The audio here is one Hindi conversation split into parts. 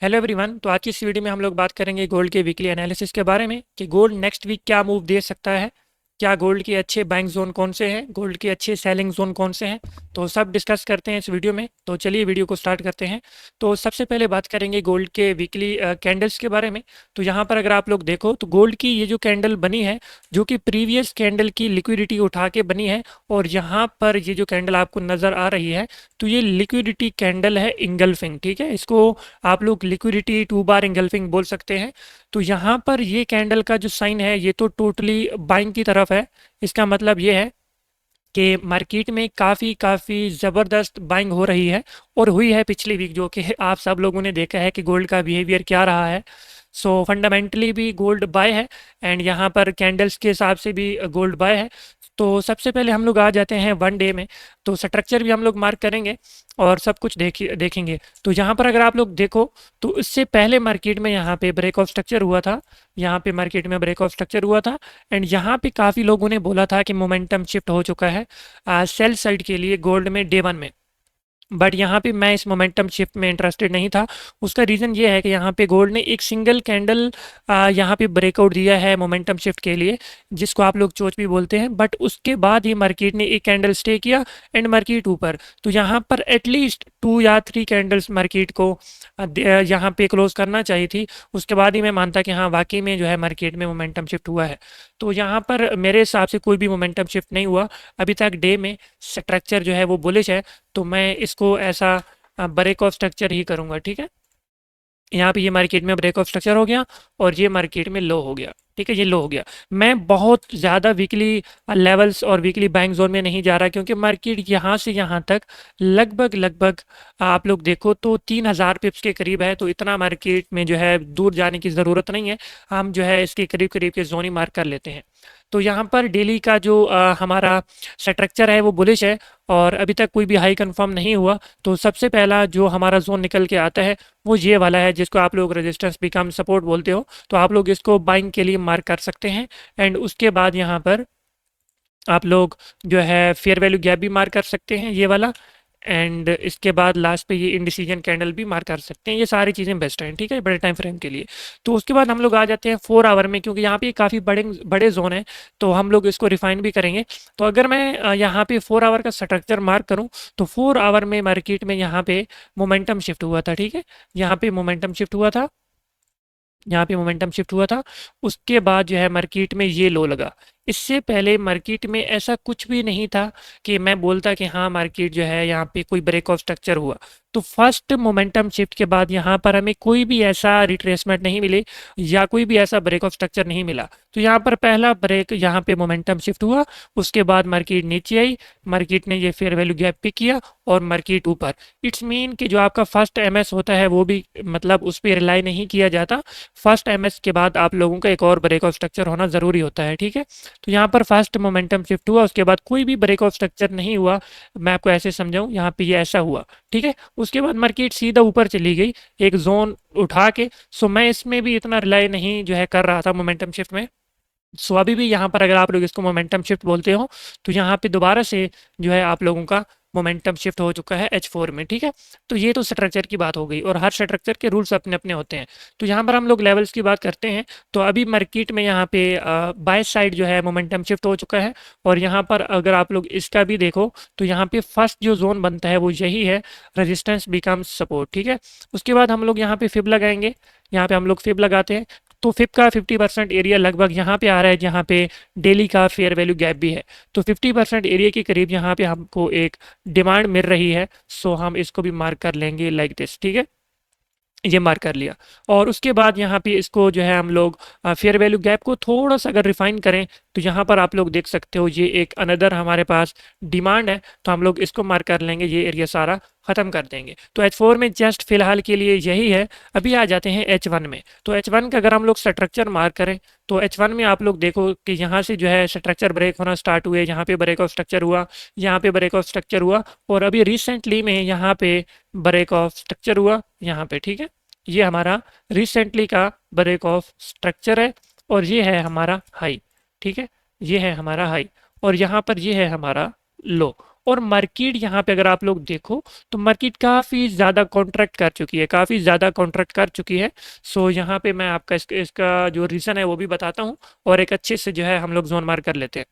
Hello everyone. तो आज की इस वीडियो में हम लोग बात करेंगे गोल्ड के वीकली एनालिसिस के बारे में कि गोल्ड नेक्स्ट वीक क्या मूव दे सकता है। क्या गोल्ड के अच्छे बाइंग जोन कौन से हैं, गोल्ड के अच्छे सेलिंग जोन कौन से हैं। तो सब डिस्कस करते हैं इस वीडियो में। तो चलिए वीडियो को स्टार्ट करते हैं। तो सबसे पहले बात करेंगे गोल्ड के वीकली कैंडल्स के बारे में। तो यहाँ पर अगर आप लोग देखो तो गोल्ड की ये जो कैंडल बनी है, जो कि प्रीवियस कैंडल की लिक्विडिटी उठा के बनी है, और यहाँ पर ये जो कैंडल आपको नज़र आ रही है, तो ये लिक्विडिटी कैंडल है इंगल्फिंग। ठीक है, इसको आप लोग लिक्विडिटी टू बार इंगल्फिंग बोल सकते हैं। तो यहाँ पर ये कैंडल का जो साइन है ये तो टोटली बाइंग की तरफ है। इसका मतलब ये है कि मार्केट में काफ़ी काफ़ी ज़बरदस्त बाइंग हो रही है, और हुई है पिछली वीक, जो कि आप सब लोगों ने देखा है कि गोल्ड का बिहेवियर क्या रहा है। सो फंडामेंटली भी गोल्ड बाय है, एंड यहाँ पर कैंडल्स के हिसाब से भी गोल्ड बाय है। तो सबसे पहले हम लोग आ जाते हैं वन डे में। तो स्ट्रक्चर भी हम लोग मार्क करेंगे और सब कुछ देखेंगे। तो यहाँ पर अगर आप लोग देखो तो इससे पहले मार्केट में यहाँ पे ब्रेक ऑफ स्ट्रक्चर हुआ था। यहाँ पे मार्केट में ब्रेक ऑफ स्ट्रक्चर हुआ था, एंड यहाँ पे काफ़ी लोगों ने बोला था कि मोमेंटम शिफ्ट हो चुका है सेल साइड के लिए गोल्ड में डे वन में। बट यहाँ पे मैं इस मोमेंटम शिफ्ट में इंटरेस्टेड नहीं था। उसका रीज़न ये है कि यहाँ पे गोल्ड ने एक सिंगल कैंडल यहाँ पे ब्रेकआउट दिया है मोमेंटम शिफ्ट के लिए, जिसको आप लोग चोच भी बोलते हैं। बट उसके बाद ही मार्केट ने एक कैंडल स्टे किया एंड मार्केट ऊपर। तो यहाँ पर एटलीस्ट 2 या 3 कैंडल्स मार्केट को यहाँ पे क्लोज करना चाहिए थी। उसके बाद ही मैं मानता कि हाँ वाकई में जो है मार्केट में मोमेंटम शिफ्ट हुआ है। तो यहाँ पर मेरे हिसाब से कोई भी मोमेंटम शिफ्ट नहीं हुआ अभी तक। डे में स्ट्रक्चर जो है वो बुलिश है, तो मैं इसको ऐसा ब्रेक ऑफ स्ट्रक्चर ही करूँगा। ठीक है, यहाँ पे ये मार्केट में ब्रेक ऑफ स्ट्रक्चर हो गया और ये मार्केट में लो हो गया। ठीक है, ये लो हो गया। मैं बहुत ज़्यादा वीकली लेवल्स और वीकली बाइंग जोन में नहीं जा रहा, क्योंकि मार्केट यहाँ से यहाँ तक लगभग लगभग आप लोग देखो तो 3000 पिप्स के करीब है। तो इतना मार्केट में जो है दूर जाने की ज़रूरत नहीं है। हम जो है इसके करीब करीब के जोन ही मार्क कर लेते हैं। तो यहाँ पर डेली का जो हमारा स्ट्रक्चर है वो बुलिश है, और अभी तक कोई भी हाई कंफर्म नहीं हुआ। तो सबसे पहला जो हमारा जोन निकल के आता है वो ये वाला है, जिसको आप लोग रेजिस्टेंस बिकम सपोर्ट बोलते हो। तो आप लोग इसको बाइंग के लिए मार्क कर सकते हैं। एंड उसके बाद यहाँ पर आप लोग जो है फेयर वैल्यू गैप भी मार्क कर सकते हैं, ये वाला। एंड इसके बाद लास्ट पे ये इंडिसीजन कैंडल भी मार्क कर सकते हैं। ये सारी चीज़ें बेस्ट हैं, ठीक है, बड़े टाइम फ्रेम के लिए। तो उसके बाद हम लोग आ जाते हैं 4 आवर में, क्योंकि यहाँ पे काफ़ी बड़े बड़े जोन है, तो हम लोग इसको रिफाइन भी करेंगे। तो अगर मैं यहाँ पे 4 आवर का स्ट्रक्चर मार्क करूँ, तो 4 आवर में मार्केट में यहाँ पे मोमेंटम शिफ्ट हुआ था। ठीक है, यहाँ पे मोमेंटम शिफ्ट हुआ था, यहाँ पे मोमेंटम शिफ्ट हुआ था। उसके बाद जो है मार्केट में ये लो लगा। इससे पहले मार्केट में ऐसा कुछ भी नहीं था कि मैं बोलता कि हाँ मार्केट जो है यहाँ पे कोई ब्रेक ऑफ स्ट्रक्चर हुआ। तो फर्स्ट मोमेंटम शिफ्ट के बाद यहाँ पर हमें कोई भी ऐसा रिट्रेसमेंट नहीं मिली, या कोई भी ऐसा ब्रेक ऑफ स्ट्रक्चर नहीं मिला। तो यहाँ पर पहला ब्रेक यहाँ पे मोमेंटम शिफ्ट हुआ। उसके बाद मार्केट नीचे आई, मार्केट ने ये फेयर वैल्यू गैप पिक किया और मार्केट ऊपर। इट्स मीन कि जो आपका फर्स्ट एमएस होता है वो भी मतलब उस पर रिलाई नहीं किया जाता। फर्स्ट एमएस के बाद आप लोगों का एक और ब्रेक ऑफ स्ट्रक्चर होना ज़रूरी होता है। ठीक है, तो यहाँ पर फर्स्ट मोमेंटम शिफ्ट हुआ, उसके बाद कोई भी ब्रेक ऑफ स्ट्रक्चर नहीं हुआ। मैं आपको ऐसे समझाऊं, यहाँ पे ये ऐसा हुआ। ठीक है, उसके बाद मार्केट सीधा ऊपर चली गई एक जोन उठा के। सो मैं इसमें भी इतना रिलाई नहीं जो है कर रहा था मोमेंटम शिफ्ट में। सो अभी भी यहाँ पर अगर आप लोग इसको मोमेंटम शिफ्ट बोलते हो, तो यहाँ पे दोबारा से जो है आप लोगों का मोमेंटम शिफ्ट हो चुका है H4 में। ठीक है, तो ये तो स्ट्रक्चर की बात हो गई, और हर स्ट्रक्चर के रूल्स अपने अपने होते हैं। तो यहाँ पर हम लोग लेवल्स की बात करते हैं। तो अभी मार्केट में यहाँ पे बाय साइड जो है मोमेंटम शिफ्ट हो चुका है, और यहाँ पर अगर आप लोग इसका भी देखो तो यहाँ पे फर्स्ट जो जोन बनता है वो यही है, रेजिस्टेंस बिकम्स सपोर्ट। ठीक है, उसके बाद हम लोग यहाँ पे फिब लगाएंगे। यहाँ पे हम लोग फिब लगाते हैं, तो फिब का 50% एरिया लगभग यहाँ पे आ रहा है, जहाँ पे डेली का फेयर वैल्यू गैप भी है। तो 50% एरिया के करीब यहाँ पे हमको एक डिमांड मिल रही है। सो हम इसको भी मार्क कर लेंगे लाइक दिस। ठीक है, ये मार्क कर लिया। और उसके बाद यहाँ पे इसको जो है हम लोग फेयर वैल्यू गैप को थोड़ा सा अगर रिफाइन करें, तो यहाँ पर आप लोग देख सकते हो ये एक अनदर हमारे पास डिमांड है। तो हम लोग इसको मार्क कर लेंगे, ये एरिया सारा ख़त्म कर देंगे। तो H4 में जस्ट फिलहाल के लिए यही है। अभी आ जाते हैं H1 में। तो H1 का अगर हम लोग स्ट्रक्चर मार्क करें, तो H1 में आप लोग देखो कि यहाँ से जो है स्ट्रक्चर ब्रेक होना स्टार्ट हुए। यहाँ पे ब्रेक ऑफ स्ट्रक्चर हुआ, यहाँ पे ब्रेक ऑफ स्ट्रक्चर हुआ, और अभी रिसेंटली में यहाँ पे ब्रेक ऑफ स्ट्रक्चर हुआ यहाँ पे। ठीक है, ये हमारा रिसेंटली का ब्रेक ऑफ स्ट्रक्चर है, और ये है हमारा हाई। ठीक है, ये है हमारा हाई, और यहाँ पर ये है हमारा लो। और मार्केट यहाँ पे अगर आप लोग देखो तो मार्केट काफ़ी ज़्यादा कॉन्ट्रैक्ट कर चुकी है, काफ़ी ज़्यादा कॉन्ट्रैक्ट कर चुकी है। सो यहाँ पे मैं आपका इसका जो रीज़न है वो भी बताता हूँ, और एक अच्छे से जो है हम लोग जोन मार्क कर लेते हैं।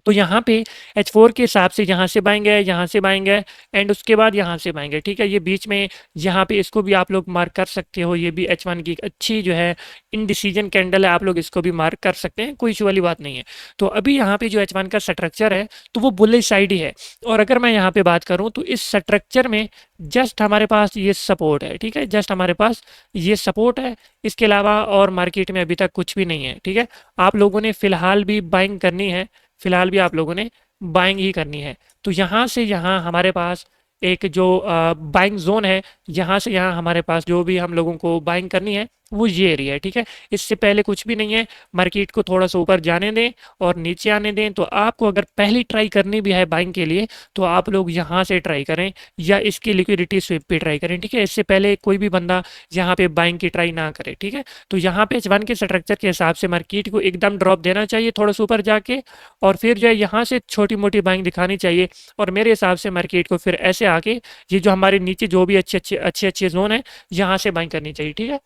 तो यहाँ पे H4 के हिसाब से यहाँ से बाइंग है, यहाँ से बाइंग है, एंड उसके बाद यहाँ से बाइंग है, ठीक है। ये बीच में यहाँ पे इसको भी आप लोग मार्क कर सकते हो, ये भी H1 की एक अच्छी जो है इनडिसीजन कैंडल है, आप लोग इसको भी मार्क कर सकते हैं, कोई इशू वाली बात नहीं है। तो अभी यहाँ पे जो H1 का स्ट्रक्चर है तो वो बुलिश साइड ही है। और अगर मैं यहाँ पे बात करूँ तो इस स्ट्रक्चर में जस्ट हमारे पास ये सपोर्ट है, ठीक है, जस्ट हमारे पास ये सपोर्ट है, इसके अलावा और मार्केट में अभी तक कुछ भी नहीं है, ठीक है। आप लोगों ने फिलहाल भी बाइंग करनी है, फिलहाल भी आप लोगों ने बाइंग ही करनी है। तो यहाँ से यहाँ हमारे पास एक जो बाइंग जोन है, यहाँ से यहाँ हमारे पास जो भी हम लोगों को बाइंग करनी है वो ये एरिया है, ठीक है। इससे पहले कुछ भी नहीं है, मार्केट को थोड़ा सा ऊपर जाने दें और नीचे आने दें। तो आपको अगर पहली ट्राई करनी भी है बाइंग के लिए तो आप लोग यहाँ से ट्राई करें या इसकी लिक्विडिटी स्विप पे ट्राई करें, ठीक है। इससे पहले कोई भी बंदा यहाँ पे बाइंग की ट्राई ना करे, ठीक है। तो यहाँ पे H1 के स्ट्रक्चर के हिसाब से मार्केट को एकदम ड्रॉप देना चाहिए थोड़ा सा ऊपर जाके, और फिर जो है यहाँ से छोटी मोटी बाइंग दिखानी चाहिए। और मेरे हिसाब से मार्केट को फिर ऐसे आके ये जो हमारे नीचे जो भी अच्छे जोन है यहाँ से बाइंग करनी चाहिए, ठीक है।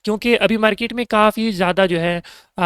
क्योंकि अभी मार्केट में काफ़ी ज़्यादा जो है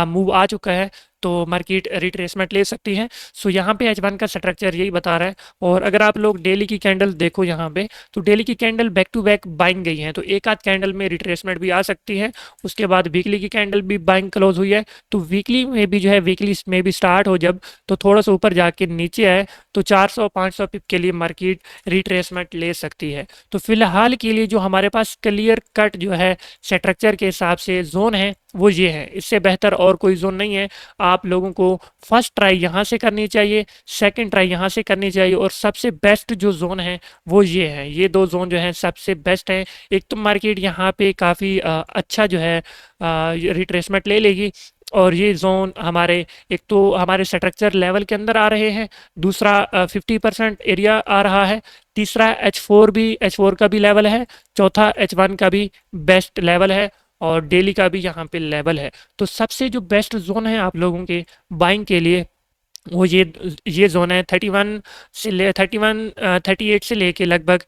मूव आ चुका है, तो मार्केट रिट्रेसमेंट ले सकती है। सो यहाँ पे H1 का स्ट्रक्चर यही बता रहा है। और अगर आप लोग डेली की कैंडल देखो यहाँ पे, तो डेली की candle back to back buying गई है, तो एक आध कैंडल में रिट्रेसमेंट भी आ सकती है। उसके बाद वीकली की कैंडल भी बाइंग क्लोज हुई है, तो वीकली में भी जो है वीकली में भी स्टार्ट हो जब, तो थोड़ा सा ऊपर जाके नीचे आए तो 400-500 पिप के लिए मार्केट रिट्रेसमेंट ले सकती है। तो फिलहाल के लिए जो हमारे पास क्लियर कट जो है स्ट्रक्चर के हिसाब से जोन है वो ये है, इससे बेहतर और कोई जोन नहीं है। आप लोगों को फर्स्ट ट्राई यहाँ से करनी चाहिए, सेकंड ट्राई यहाँ से करनी चाहिए, और सबसे बेस्ट जो जोन है वो ये है। ये दो जोन जो है सबसे बेस्ट है। एक तो मार्केट यहाँ पे काफ़ी अच्छा जो है रिट्रेसमेंट ले लेगी, और ये जोन हमारे एक तो हमारे स्ट्रक्चर लेवल के अंदर आ रहे हैं, दूसरा 50% एरिया आ रहा है, तीसरा H4 का भी लेवल है, चौथा H1 का भी बेस्ट लेवल है, और डेली का भी यहाँ पे लेवल है। तो सबसे जो बेस्ट जोन है आप लोगों के बाइंग के लिए वो ये जोन है 38 से लेके लगभग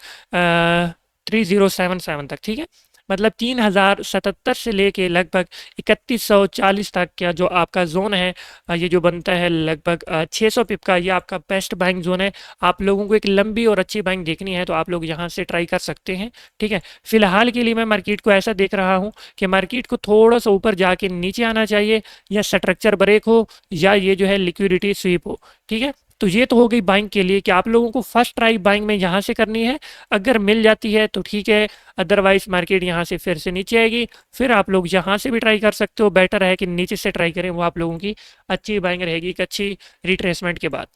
3077 तक, ठीक है। मतलब 3077 से लेके लगभग 3140 तक का जो आपका जोन है, ये जो बनता है लगभग 600 पिप का, ये आपका बेस्ट बाइंग जोन है। आप लोगों को एक लंबी और अच्छी बाइंग देखनी है तो आप लोग यहाँ से ट्राई कर सकते हैं, ठीक है। फिलहाल के लिए मैं मार्केट को ऐसा देख रहा हूँ कि मार्केट को थोड़ा सा ऊपर जाके नीचे आना चाहिए, या स्ट्रक्चर ब्रेक हो, या ये जो है लिक्विडिटी स्वीप हो, ठीक है। तो ये तो हो गई बाइंग के लिए कि आप लोगों को फर्स्ट ट्राई बाइंग में यहाँ से करनी है, अगर मिल जाती है तो ठीक है, अदरवाइज मार्केट यहाँ से फिर से नीचे आएगी, फिर आप लोग यहाँ से भी ट्राई कर सकते हो। बेटर है कि नीचे से ट्राई करें, वो आप लोगों की अच्छी बाइंग रहेगी एक अच्छी रिट्रेसमेंट के बाद।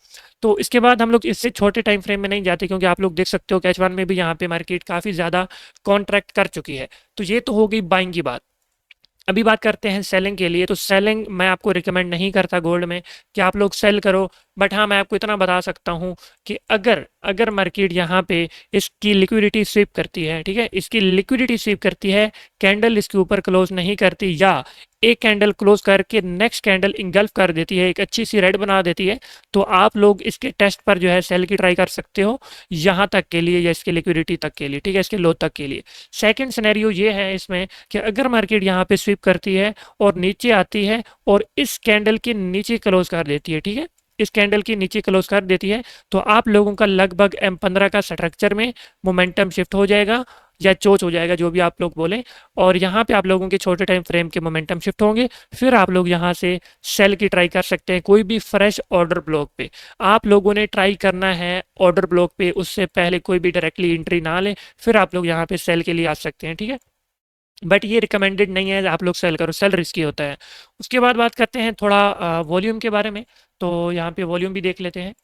तो इसके बाद हम लोग इससे छोटे टाइम फ्रेम में नहीं जाते, क्योंकि आप लोग देख सकते हो कि H1 में भी यहाँ पे मार्केट काफ़ी ज़्यादा कॉन्ट्रैक्ट कर चुकी है। तो ये तो हो गई बाइंग की बात। अभी बात करते हैं सेलिंग के लिए। तो सेलिंग मैं आपको रिकमेंड नहीं करता गोल्ड में कि आप लोग सेल करो, बट हाँ मैं आपको इतना बता सकता हूँ कि अगर अगर मार्केट यहाँ पे इसकी लिक्विडिटी स्वीप करती है, ठीक है, इसकी लिक्विडिटी स्वीप करती है, कैंडल इसके ऊपर क्लोज नहीं करती, या एक कैंडल क्लोज करके नेक्स्ट कैंडल इंगल्फ कर देती है, एक अच्छी सी रेड बना देती है, तो आप लोग इसके टेस्ट पर जो है सेल की ट्राई कर सकते हो यहाँ तक के लिए, या इसकी लिक्विडिटी तक के लिए, ठीक है, इसके लो तक के लिए। सेकंड सिनेरियो ये है इसमें कि अगर मार्केट यहाँ पे स्वीप करती है और नीचे आती है और इस कैंडल के नीचे क्लोज कर देती है, ठीक है, इस कैंडल के नीचे क्लोज कर देती है, तो आप लोगों का लगभग M15 का स्ट्रक्चर में मोमेंटम शिफ्ट हो जाएगा, या चोच हो जाएगा, जो भी आप लोग बोलें, और यहाँ पे आप लोगों के छोटे टाइम फ्रेम के मोमेंटम शिफ्ट होंगे। फिर आप लोग यहाँ से सेल की ट्राई कर सकते हैं कोई भी फ्रेश ऑर्डर ब्लॉक पे। आप लोगों ने ट्राई करना है ऑर्डर ब्लॉक पे, उससे पहले कोई भी डायरेक्टली एंट्री ना लें, फिर आप लोग यहाँ पे सेल के लिए आ सकते हैं, ठीक है। बट ये रिकमेंडेड नहीं है आप लोग सेल करो, सेल रिस्की होता है। उसके बाद बात करते हैं थोड़ा वॉल्यूम के बारे में। तो यहाँ पे वॉल्यूम भी देख लेते हैं।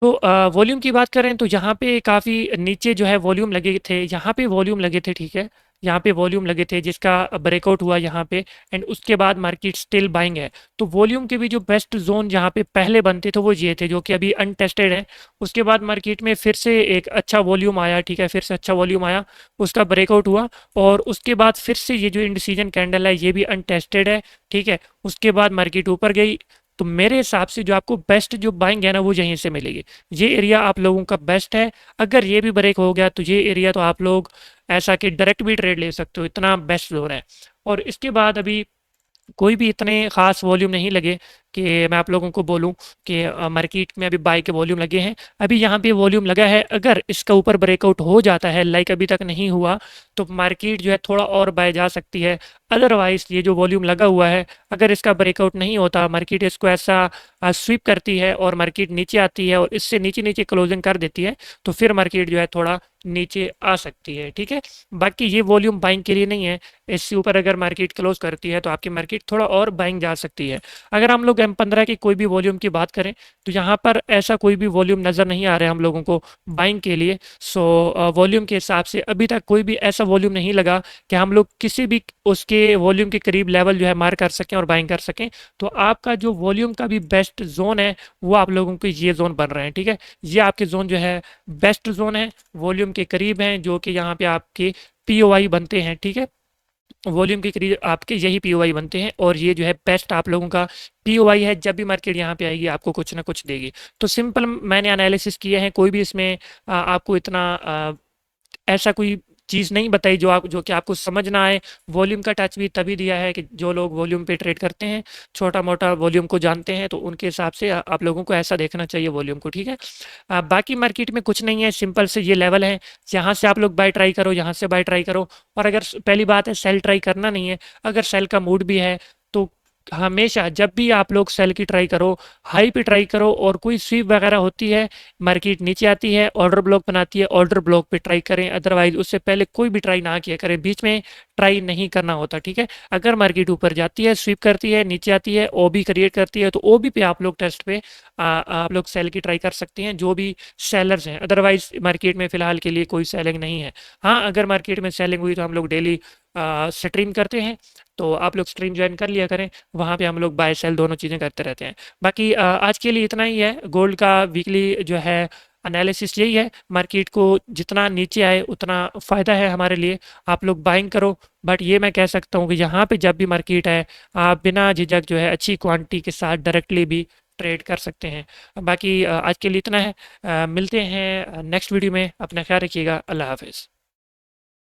तो वॉल्यूम की बात करें तो यहाँ पे काफ़ी नीचे जो है वॉल्यूम लगे थे, यहाँ पे वॉल्यूम लगे थे, ठीक है, यहाँ पे वॉल्यूम लगे थे जिसका ब्रेकआउट हुआ यहाँ पे, एंड उसके बाद मार्केट स्टिल बाइंग है। तो वॉल्यूम के भी जो बेस्ट जोन जहाँ पे पहले बनते थे वो ये थे, जो कि अभी अनटेस्टेड है। उसके बाद मार्केट में फिर से एक अच्छा वॉल्यूम आया, ठीक है, फिर से अच्छा वॉल्यूम आया, उसका ब्रेकआउट हुआ, और उसके बाद फिर से ये जो इंडिसीजन कैंडल है ये भी अनटेस्टेड है, ठीक है। उसके बाद मार्केट ऊपर गई, तो मेरे हिसाब से जो आपको बेस्ट जो बाइंग है ना वो यहीं से मिलेगी। ये एरिया आप लोगों का बेस्ट है। अगर ये भी ब्रेक हो गया तो ये एरिया तो आप लोग ऐसा कि डायरेक्ट भी ट्रेड ले सकते हो, इतना बेस्ट जोन है। और इसके बाद अभी कोई भी इतने खास वॉल्यूम नहीं लगे कि मैं आप लोगों को बोलूं कि मार्केट में अभी बाय के वॉल्यूम लगे हैं। अभी यहाँ पे वॉल्यूम लगा है, अगर इसका ऊपर ब्रेकआउट हो जाता है लाइक अभी तक नहीं हुआ तो मार्केट जो है थोड़ा और बाय जा सकती है। अदरवाइज ये जो वॉल्यूम लगा हुआ है, अगर इसका ब्रेकआउट नहीं होता, मार्केट इसको ऐसा स्वीप करती है और मार्केट नीचे आती है और इससे नीचे नीचे क्लोजिंग कर देती है, तो फिर मार्केट जो है थोड़ा नीचे आ सकती है। ठीक है, बाकी ये वॉल्यूम बाइंग के लिए नहीं है। इससे ऊपर अगर मार्केट क्लोज करती है तो आपकी मार्केट थोड़ा और बाइंग जा सकती है। अगर हम लोग M15 की कोई भी वॉल्यूम की बात करें तो यहाँ पर ऐसा कोई भी वॉल्यूम नज़र नहीं आ रहा है हम लोगों को बाइंग के लिए। सो वॉल्यूम के हिसाब से अभी तक कोई भी ऐसा वॉल्यूम नहीं लगा कि हम लोग किसी भी उसके वॉल्यूम के करीब लेवल जो है मार कर सकें और बाइंग कर सकें। तो आपका जो वॉल्यूम का भी बेस्ट जोन है वो आप लोगों को ये जोन बन रहे हैं। ठीक है, ये आपके जोन जो है बेस्ट जोन है, वॉल्यूम के करीब हैं, जो कि यहाँ पे आपके POI बनते हैं। ठीक है, वॉल्यूम के करीब आपके यही POI बनते हैं और ये जो है बेस्ट आप लोगों का POI है। जब भी मार्केट यहाँ पे आएगी आपको कुछ ना कुछ देगी। तो सिंपल मैंने एनालिसिस किए हैं, कोई भी इसमें आपको इतना ऐसा कोई चीज़ नहीं बताई जो कि आपको समझ ना आए। वॉल्यूम का टच भी तभी दिया है कि जो लोग वॉल्यूम पे ट्रेड करते हैं, छोटा मोटा वॉल्यूम को जानते हैं, तो उनके हिसाब से आप लोगों को ऐसा देखना चाहिए वॉल्यूम को। ठीक है, बाकी मार्केट में कुछ नहीं है, सिंपल से ये लेवल है, यहाँ से आप लोग बाय ट्राई करो, यहाँ से बाय ट्राई करो। और अगर पहली बात है सेल ट्राई करना नहीं है, अगर सेल का मूड भी है तो हमेशा जब भी आप लोग सेल की ट्राई करो, हाई पे ट्राई करो, और कोई स्वीप वगैरह होती है, मार्केट नीचे आती है, ऑर्डर ब्लॉक बनाती है, ऑर्डर ब्लॉक पे ट्राई करें। अदरवाइज उससे पहले कोई भी ट्राई ना किया करें, बीच में ट्राई नहीं करना होता। ठीक है, अगर मार्केट ऊपर जाती है, स्वीप करती है, नीचे आती है, OB क्रिएट करती है, तो OB पे आप लोग टेस्ट पे आप लोग सेल की ट्राई कर सकते हैं, जो भी सेलर्स हैं। अदरवाइज मार्केट में फिलहाल के लिए कोई सेलिंग नहीं है। हाँ, अगर मार्केट में सेलिंग हुई तो हम लोग डेली स्ट्रीम करते हैं, तो आप लोग स्ट्रीम ज्वाइन कर लिया करें, वहाँ पे हम लोग बाय सेल दोनों चीज़ें करते रहते हैं। बाकी आज के लिए इतना ही है। गोल्ड का वीकली जो है एनालिसिस यही है, मार्केट को जितना नीचे आए उतना फ़ायदा है हमारे लिए, आप लोग बाइंग करो। बट ये मैं कह सकता हूँ कि यहाँ पे जब भी मार्केट है, आप बिना झिझक जो है अच्छी क्वांटिटी के साथ डायरेक्टली भी ट्रेड कर सकते हैं। बाकी आज के लिए इतना है, मिलते हैं नेक्स्ट वीडियो में। अपना ख्याल रखिएगा। अल्लाह हाफिज़।